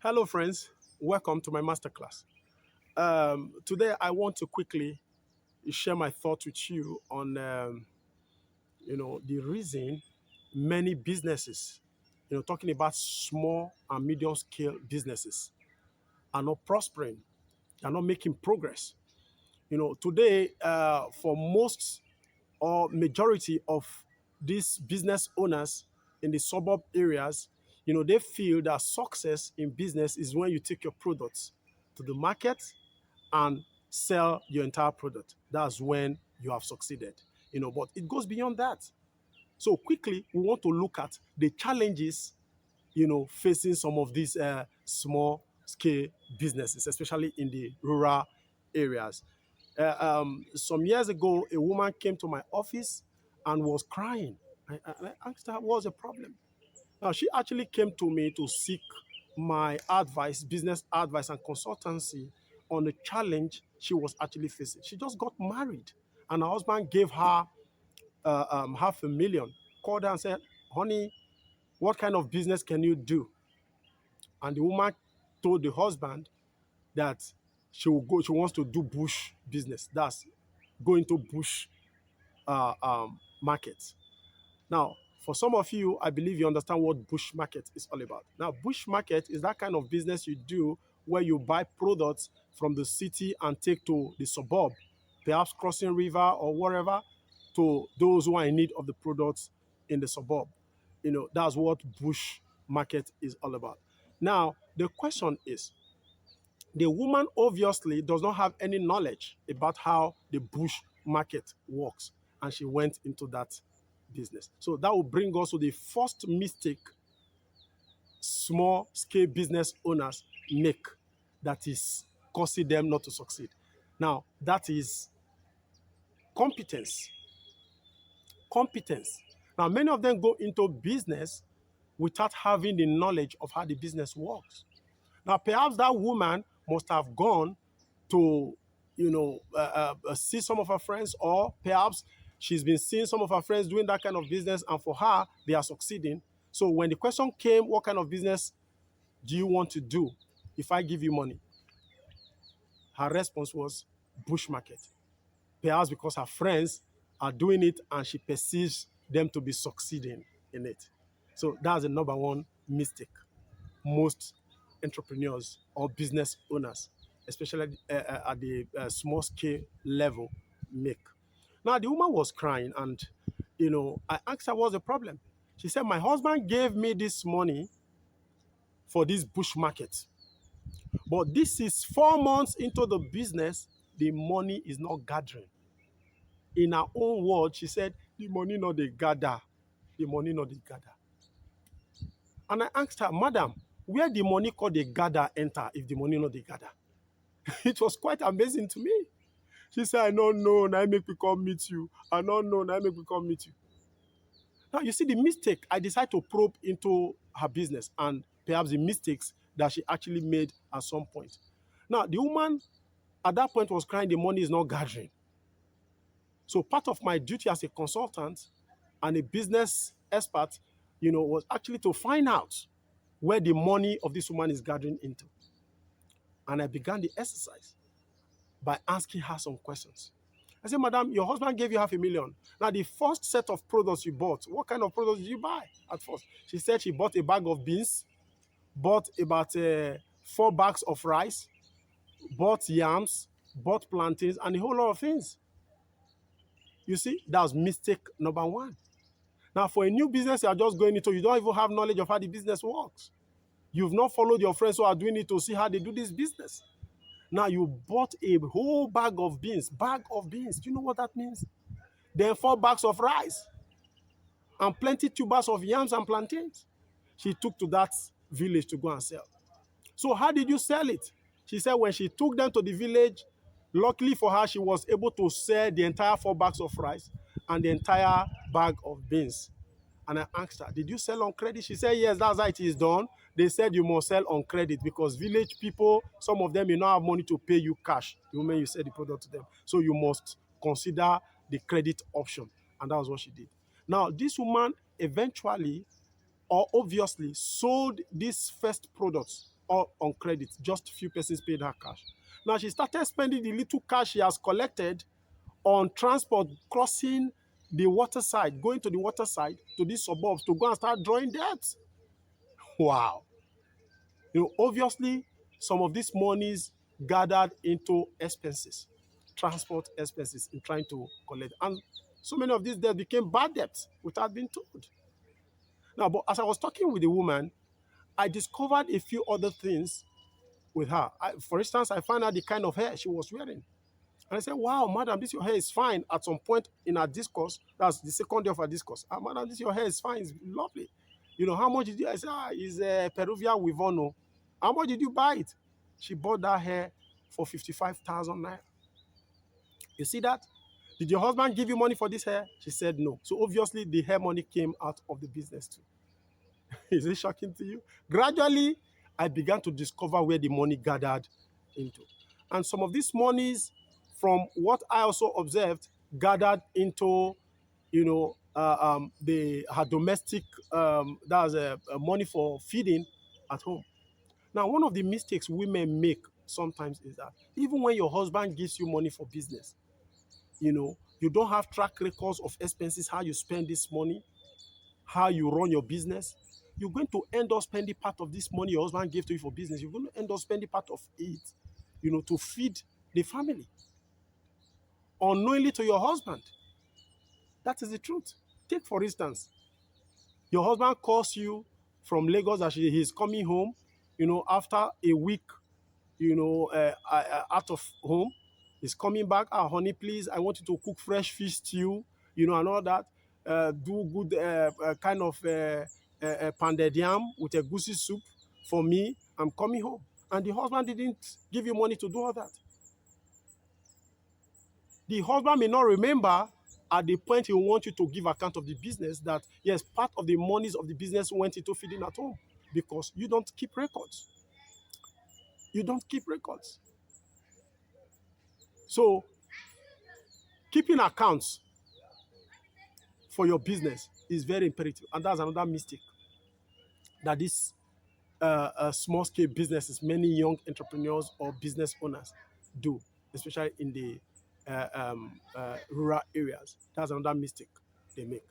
Hello, friends. Welcome to my masterclass. Today, I want to quickly share my thoughts with you on, the reason many businesses, talking about small and medium scale businesses, are not prospering, are not making progress. Today, for most or majority of these business owners in the suburb areas, they feel that success in business is when you take your products to the market and sell your entire product. That's when you have succeeded. But it goes beyond that. So quickly, we want to look at the challenges, facing some of these small scale businesses, especially in the rural areas. Some years ago, a woman came to my office and was crying. I asked her, what's the problem? Now, she actually came to me to seek my advice, business advice, and consultancy on the challenge she was actually facing. She just got married, and her husband gave her 500,000, called her and said, honey, what kind of business can you do? And the woman told the husband that she wants to do bush business. That's go into bush market. Now, for some of you, I believe you understand what bush market is all about. Now, bush market is that kind of business you do where you buy products from the city and take to the suburb, perhaps crossing river or wherever, to those who are in need of the products in the suburb. That's what bush market is all about. Now, the question is, the woman obviously does not have any knowledge about how the bush market works, and she went into that business. So that will bring us to the first mistake small scale business owners make that is causing them not to succeed. Now, that is competence. Competence. Now, many of them go into business without having the knowledge of how the business works. Now, perhaps that woman must have gone to, see some of her friends, or perhaps she's been seeing some of her friends doing that kind of business, and for her, they are succeeding. So when the question came, what kind of business do you want to do if I give you money? Her response was bush market. Perhaps because her friends are doing it and she perceives them to be succeeding in it. So that's the number one mistake most entrepreneurs or business owners, especially at the small scale level, make. Now, the woman was crying, and I asked her what's the problem. She said, my husband gave me this money for this bush market, but this is 4 months into the business, the money is not gathering. In her own words, she said, the money not they gather, the money not they gather. And I asked her, madam, where the money called the gather enter if the money not they gather? It was quite amazing to me. She said, I don't know, now I make me come meet you. I don't know, now I make me come meet you. Now, you see the mistake, I decided to probe into her business and perhaps the mistakes that she actually made at some point. Now, the woman at that point was crying, the money is not gathering. So part of my duty as a consultant and a business expert, was actually to find out where the money of this woman is gathering into. And I began the exercise by asking her some questions. I said, madam, your husband gave you 500,000. Now, the first set of products you bought, what kind of products did you buy at first? She said she bought a bag of beans, bought about 4 bags of rice, bought yams, bought plantains, and a whole lot of things. You see, that was mistake number one. Now, for a new business you are just going into, you don't even have knowledge of how the business works. You've not followed your friends who are doing it to see how they do this business. Now, you bought a whole bag of beans. Bag of beans. Do you know what that means? Then 4 bags of rice and plenty tubers of yams and plantains. She took to that village to go and sell. So how did you sell it? She said when she took them to the village, luckily for her, she was able to sell the entire 4 bags of rice and the entire bag of beans. And I asked her, did you sell on credit? She said, yes, that's how it is done. They said you must sell on credit because village people, some of them may not have money to pay you cash the moment you sell the product to them. So you must consider the credit option. And that was what she did. Now, this woman eventually or obviously sold these first products all on credit. Just few persons paid her cash. Now she started spending the little cash she has collected on transport, crossing the waterside, going to the waterside, to these suburbs, to go and start drawing debts. Wow. Obviously, some of these monies gathered into expenses, transport expenses in trying to collect. And so many of these debts became bad debts without being told. Now, but as I was talking with the woman, I discovered a few other things with her. For instance, I found out the kind of hair she was wearing. And I said, wow, madam, this your hair is fine. At some point in our discourse, that's the second day of our discourse. Madam, this your hair is fine, it's lovely. How much did you? I said, it's a Peruvian Wivono. How much did you buy it? She bought that hair for 55,000 naira. You see that? Did your husband give you money for this hair? She said no. So obviously the hair money came out of the business too. Is it shocking to you? Gradually, I began to discover where the money gathered into. And some of these monies, from what I also observed, gathered into, her domestic, that's money for feeding at home. Now, one of the mistakes women make sometimes is that even when your husband gives you money for business, you don't have track records of expenses, how you spend this money, how you run your business. You're going to end up spending part of this money your husband gave to you for business. You're going to end up spending part of it, to feed the family, unknowingly to your husband. That is the truth. Take, for instance, your husband calls you from Lagos that he's coming home, after a week, out of home. He's coming back. Honey, please, I want you to cook fresh fish stew, and all that. Do good kind of pounded yam with a goosey soup for me. I'm coming home. And the husband didn't give you money to do all that. The husband may not remember at the point he wants you to give account of the business that, yes, part of the monies of the business went into feeding at home, because you don't keep records. You don't keep records. So, keeping accounts for your business is very imperative. And that's another mistake that these small-scale businesses, many young entrepreneurs or business owners do, especially in the rural areas. That's another mistake they make.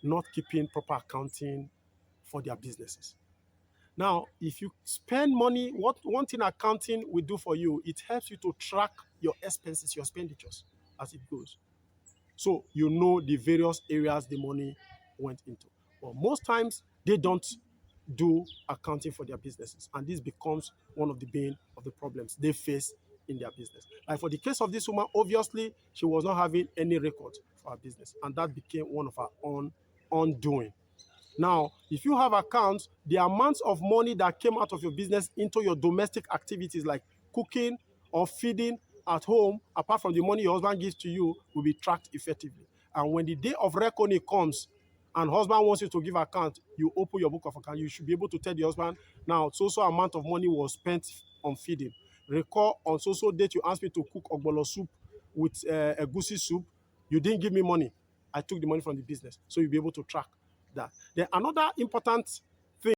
Not keeping proper accounting for their businesses. Now, if you spend money, one thing accounting will do for you, it helps you to track your expenses, your expenditures as it goes. So you know the various areas the money went into. But most times, they don't do accounting for their businesses. And this becomes one of the bane of the problems they face in their business. Like for the case of this woman, obviously, she was not having any record for her business. And that became one of her own undoing. Now, if you have accounts, the amounts of money that came out of your business into your domestic activities like cooking or feeding at home, apart from the money your husband gives to you, will be tracked effectively. And when the day of reckoning comes and husband wants you to give account, you open your book of account. You should be able to tell the husband, now, so amount of money was spent on feeding. Recall on so date you asked me to cook ogbolo soup with a goosey soup. You didn't give me money. I took the money from the business. So you'll be able to track that. Then another important